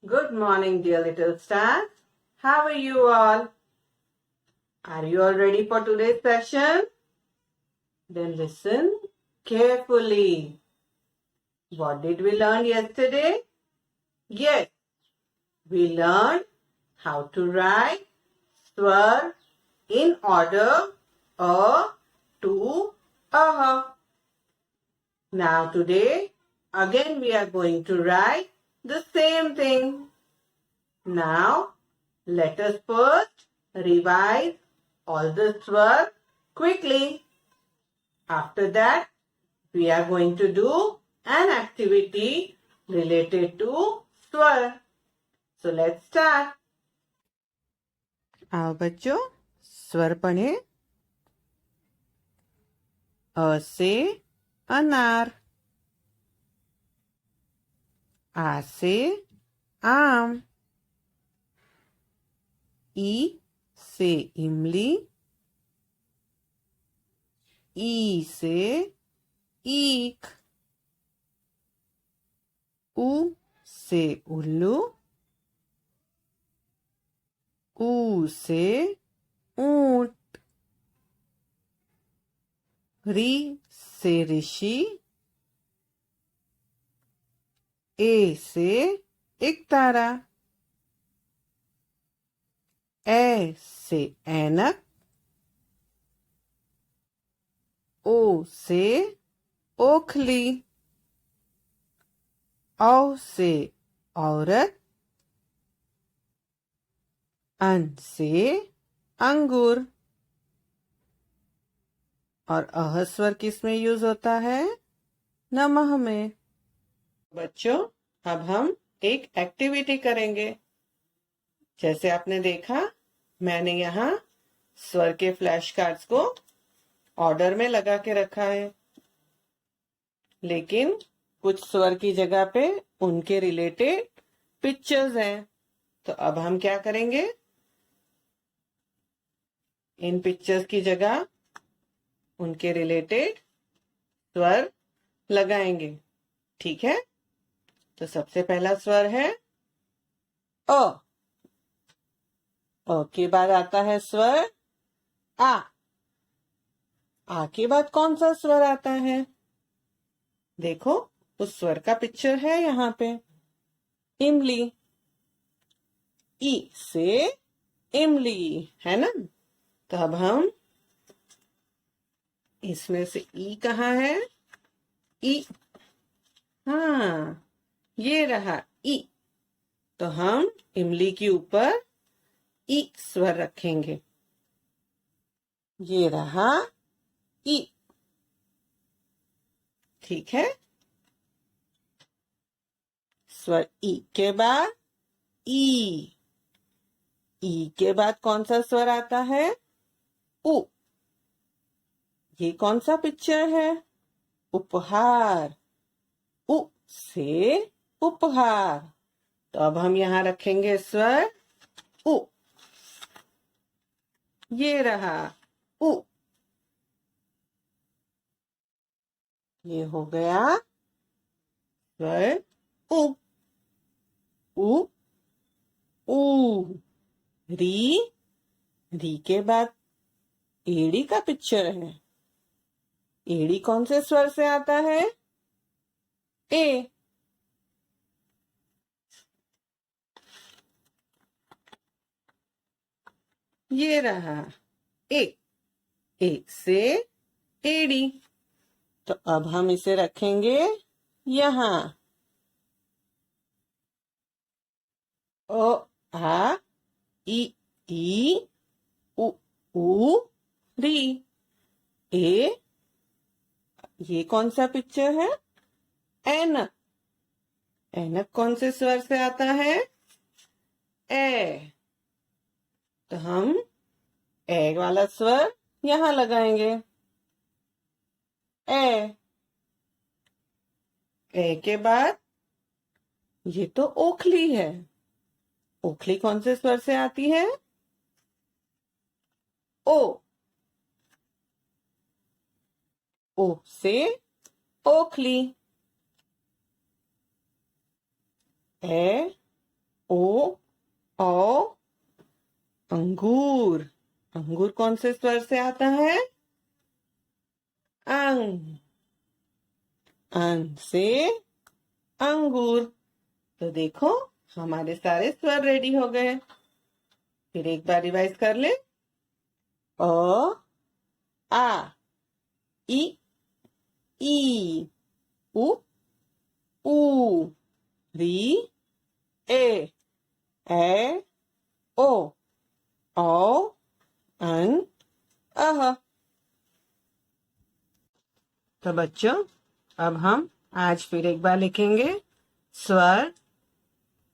Good morning, dear little stars. How are you all? Are you all ready for today's session? Then listen carefully. What did we learn yesterday? Yes, we learned how to write swar in order a to a. Now today, again we are going to write the same thing. Now, let us first revise all the swar quickly. After that, we are going to do an activity related to swar. So let's start. आओ बच्चों स्वर पढ़े। अ से अनार, आ से आम, ई से इमली, ई से ईख, उ से उल्लू, ऊ से ऊंट, री से ऋषि, ए से एक तारा, ए से ऐनक, ओ से ओखली, औ से औरत, अन से अंगूर। और अह स्वर किस में यूज होता है? नमः में। बच्चों अब हम एक एक्टिविटी करेंगे। जैसे आपने देखा मैंने यहाँ स्वर के फ्लैश कार्ड्स को ऑर्डर में लगा के रखा है, लेकिन कुछ स्वर की जगह पे उनके रिलेटेड पिक्चर्स हैं। तो अब हम क्या करेंगे, इन पिक्चर्स की जगह उनके रिलेटेड स्वर लगाएंगे। ठीक है, तो सबसे पहला स्वर है अ। अ के बाद आता है स्वर आ। आ के बाद कौन सा स्वर आता है? देखो उस स्वर का पिक्चर है यहाँ पे, इमली। ई से इमली है ना। तो अब हम इसमें से ई कहाँ है? ई, हाँ ये रहा ई। तो हम इमली के ऊपर ई स्वर रखेंगे। ये रहा ई। ठीक है, स्वर ई के बाद ई। ई के बाद कौन सा स्वर आता है? उ। ये कौन सा पिक्चर है? उपहार। उ से उपहार। तो अब हम यहाँ रखेंगे स्वर उ। ये रहा उ। ये हो गया स्वर उ। उ ऊ। री। री के बाद एड़ी का पिक्चर है। एड़ी कौन से स्वर से आता है? ए। ये रहा ए। एक से एड़ी। तो अब हम इसे रखेंगे यहाँ। ओ आ ई ई उ ऊ री। ए। ये कौन सा पिक्चर है? ऐनक। ऐनक कौन से स्वर से आता है? ए। तो हम ए वाला स्वर यहाँ लगाएंगे। ए। ए के बाद ये तो ओखली है। ओखली कौन से स्वर से आती है? ओ। ओ से ओखली। ए ओ औ अंगूर। अंगूर कौन से स्वर से आता है? अंग। अंग से अंगूर। तो देखो हमारे सारे स्वर रेडी हो गए। फिर एक बार रिवाइज कर ले। अ आ इ ई उ ऊ री ए ओ औ अं अह। तो बच्चों अब हम आज फिर एक बार लिखेंगे स्वर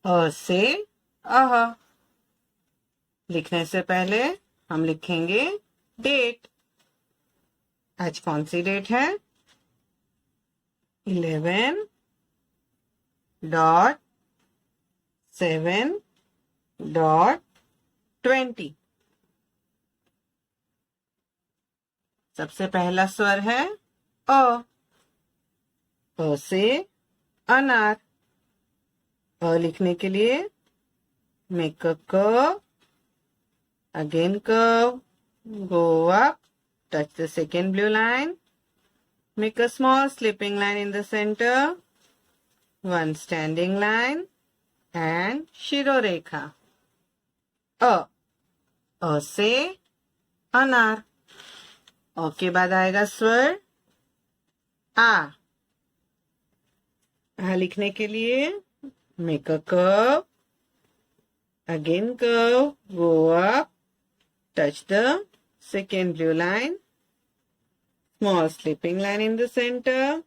अ से अह। लिखने से पहले हम लिखेंगे डेट। आज कौन सी डेट है? 11.7.20। सबसे पहला स्वर है अ। अ से अनार। अ लिखने के लिए make a curve, again curve, go up, touch the second blue line, make a small slipping line in the center, one standing line and शिरोरेखा। अ से अनार। अ के बाद आएगा स्वर आ। आ लिखने के लिए make a curve, again curve, go up, touch the second blue line, small slipping line in the center,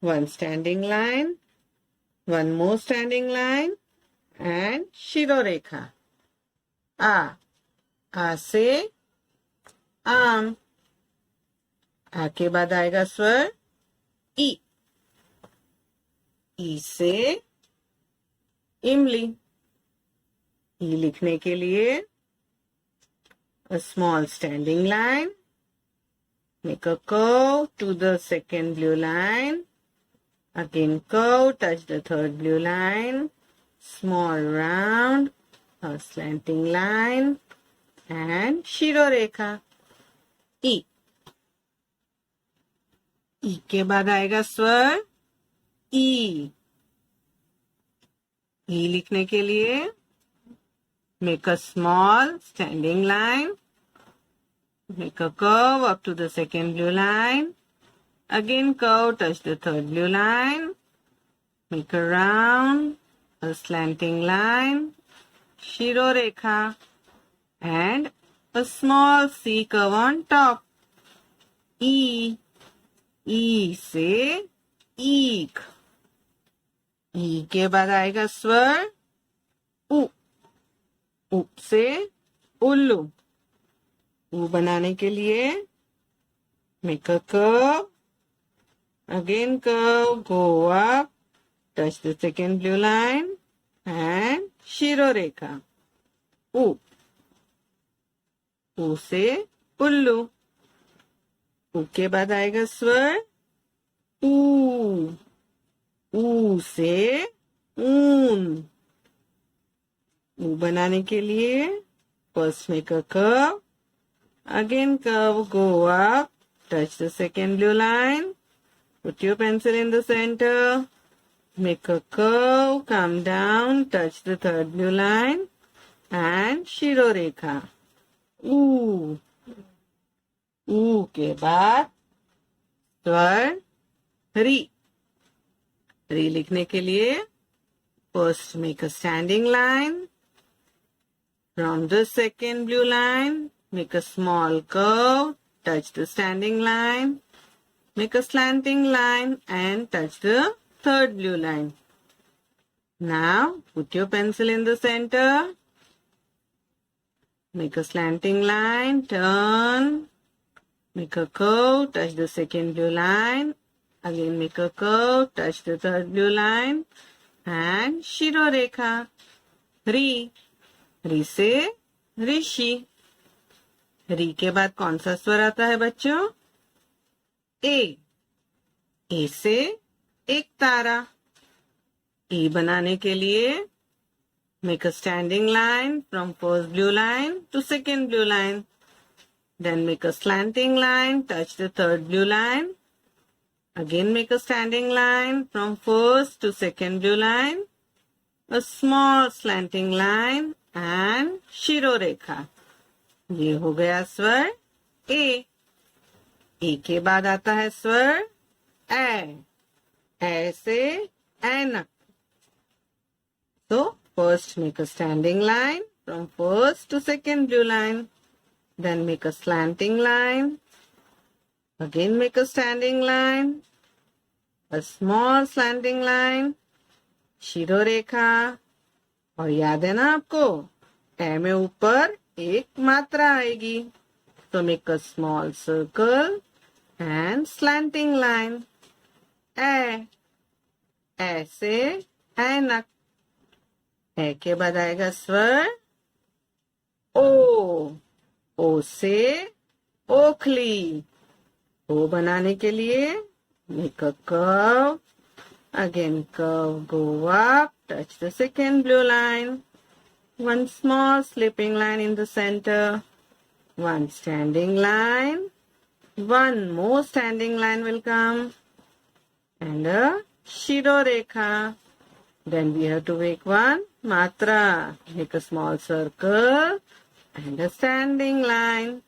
one standing line, one more standing line and शिरोरेखा। आ से आम। आ के बाद आएगा स्वर ई। ई से इमली। ई लिखने के लिए a small standing line, make a curve to the second blue line, again curve, touch the third blue line, small round, a slanting line and शिरोरेखा। ई। ई के बाद आएगा स्वर ई। ई लिखने के लिए make a small standing line, make a curve up to the second blue line, again curve, touch the third blue line, make a round, a slanting line, शिरोरेखा and a small C curve on top. E. ई से ईख। ई के बाद आएगा स्वर उ। उ से उल्लू। उ बनाने के लिए make a curve, again curve, go up, touch the second blue line and शिरोरेखा। उ। उ से उल्लू। उ के बाद आएगा स्वर ऊ। ऊ से ऊन। ऊ बनाने के लिए first make a curve, again curve, go up, touch the second blue line, put your pencil in the center, make a curve, come down, touch the third blue line and शिरोरेखा। ऊ। ऊ के बाद स्वर री। री लिखने के लिए first make a standing line, from the second blue line make a small curve, touch the standing line, make a slanting line and touch the third blue line. Now put your pencil in the center, make a slanting line, turn, make a curve, touch the second blue line, again make a curve, touch the third blue line and शिरोरेखा। री। री से ऋषि। री के बाद कौन सा स्वर आता है बच्चों? ए। ए से एक तारा। ए बनाने के लिए Make a standing line from first blue line to second blue line. Then make a slanting line, touch the third blue line. Again make a standing line from first to second blue line. A small slanting line and शिरोरेखा. ये हो गया स्वर ए. ए के बाद आता है स्वर ए. ऐसे ऐनक. So first make a standing line from first to second blue line. Then make a slanting line. Again make a standing line. A small slanting line. शिरोरेखा. और याद है ना आपको, ए में ऊपर एक मात्रा आएगी. So make a small circle and slanting line. ए. ऐसे ऐनक. ए के बाद आएगा स्वर ओ. ओ से ओखली. ओ बनाने के लिए make a curve. Again curve, go up, touch the second blue line. One small slipping line in the center. One standing line. One more standing line will come. And a shirorekha. Then we have to make one matra. Make a small circle and a standing line.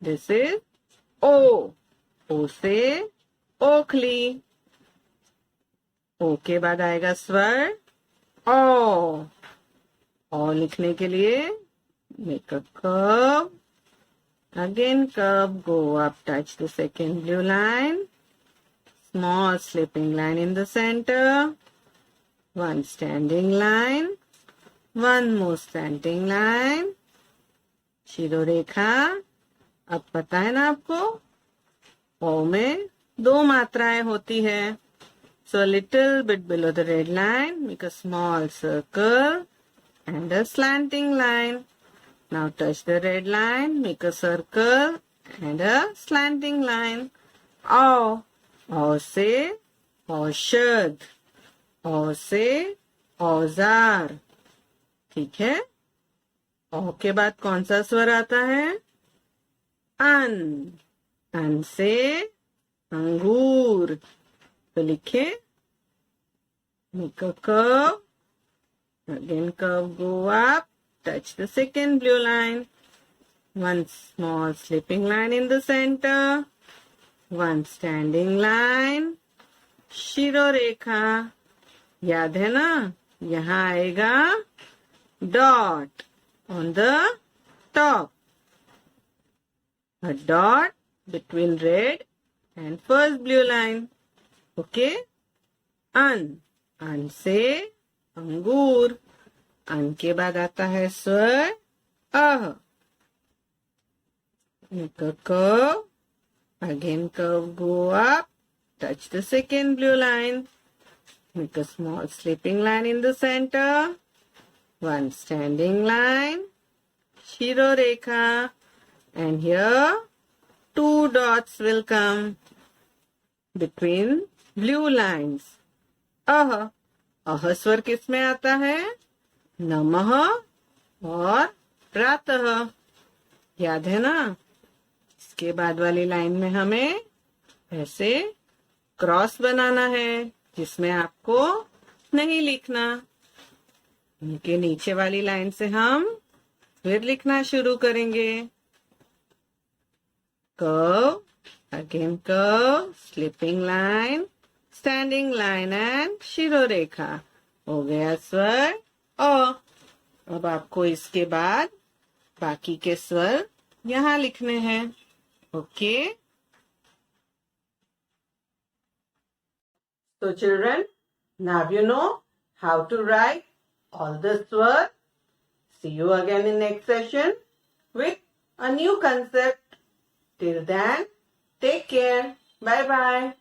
This is O. O से ओखली. ओ के बाद आएगा स्वर ओ. ओ लिखने के लिए make a curve. Again curve, go up, touch the second blue line. Small slipping line in the center. One standing line. One more standing line. शिरोरेखा. अब पता है ना आपको, ओ में दो मात्राएं होती है. So a little bit below the red line, make a small circle and a slanting line. Now touch the red line, make a circle and a slanting line. औ. औ से औषध. औ से औजार. ठीक है. औ के बाद कौन सा स्वर आता है? अन. अन से अंगूर. तो लिखे make a curve. Again curve, go up, touch the second blue line. One small slipping line in the center. One standing line. शिरोरेखा. याद है ना, यहाँ आएगा dot on the top. A dot between red and first blue line. Okay? अन. अन से अंगूर. अन के बाद आता है स्वर अह. Make a curve. Again curve, go up. Touch the second blue line. Make a small slipping line in the center. One standing line. शिरोरेखा. And here two dots will come between blue lines. अह. अह स्वर किस में आता है? नमः और प्रातः. याद है ना? इसके बाद वाली लाइन में हमें ऐसे क्रॉस बनाना है, जिसमें आपको नहीं लिखना. उनके नीचे वाली लाइन से हम फिर लिखना शुरू करेंगे. Curve. Again curve, slipping line, standing line and शिरोरेखा. हो गया स्वर ओ. अब आपको इसके बाद बाकी के स्वर यहाँ लिखने हैं. Okay. So children, now you know how to write all the swords. See you again in next session with a new concept. Till then, take care. Bye bye.